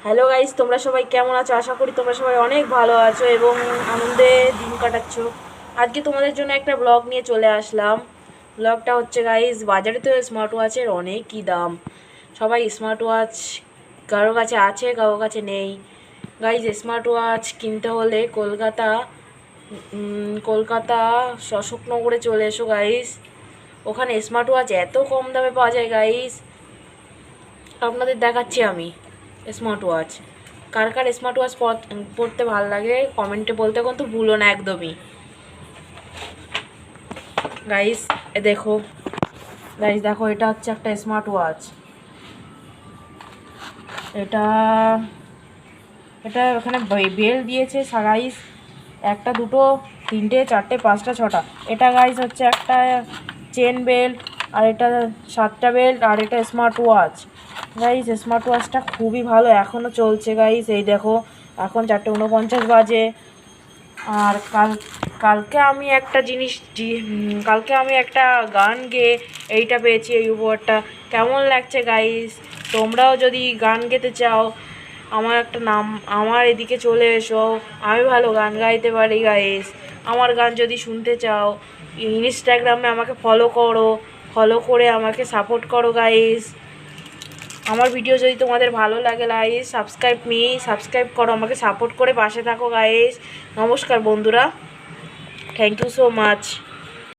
Hello guys, তোমরা সবাই কেমন আছো? আশা করি তোমরা সবাই অনেক ভালো আছো এবং আনন্দে দিন কাটাচ্ছ। আজকে তোমাদের জন্য একটা ব্লগ নিয়ে চলে আসলাম। ব্লগটা হচ্ছে গাইস, বাজারে তো স্মার্ট ওয়াচের অনেকই দাম। সবাই স্মার্ট ওয়াচ কারো কাছে আছে, কারো কাছে নেই। গাইস, স্মার্ট ওয়াচ কিনতে হলে কলকাতা অশোকনগরে চলে এসো গাইস। ওখানে স্মার্ট ওয়াচ এত কম দামে পাওয়া যায় গাইস। আপনাদের দেখাচ্ছি আমি স্মার্ট ওয়াচ। কার কার স্মার্ট ওয়াচ পড়তে ভালো লাগে কমেন্টে বলতে কিন্তু ভুলো না একদমই। গাইস দেখো, দেখো এটা হচ্ছে একটা স্মার্ট ওয়াচ। এটা এটা এখানে বেল দিয়েছে গাইস, একটা দুটো তিনটে চারটে পাঁচটা ছটা। এটা গাইস হচ্ছে একটা চেন বেল্ট, আর এটা 7টা বেল্ট, আর এটা স্মার্ট ওয়াচ। গাইস স্মার্ট ওয়াচটা খুবই ভালো, এখনও চলছে গাইস। এই দেখো এখন 4:49 বাজে। আর কালকে আমি একটা কালকে আমি একটা গান গেয়ে এইটা পেয়েছি, এই উপহারটা। কেমন লাগছে গাইস? তোমরাও যদি গান গেতে চাও আমার এদিকে চলে এসো। আমি ভালো গান গাইতে পারি গাইস। আমার গান যদি শুনতে চাও ইনস্টাগ্রামে আমাকে ফলো করে আমাকে সাপোর্ট করো গাইস। আমার ভিডিও যদি তোমাদের ভালো লাগে গাইস, সাবস্ক্রাইব করো, আমাকে সাপোর্ট করে পাশে থাকো গাইস। নমস্কার বন্ধুরা, থ্যাংক ইউ সো মাচ।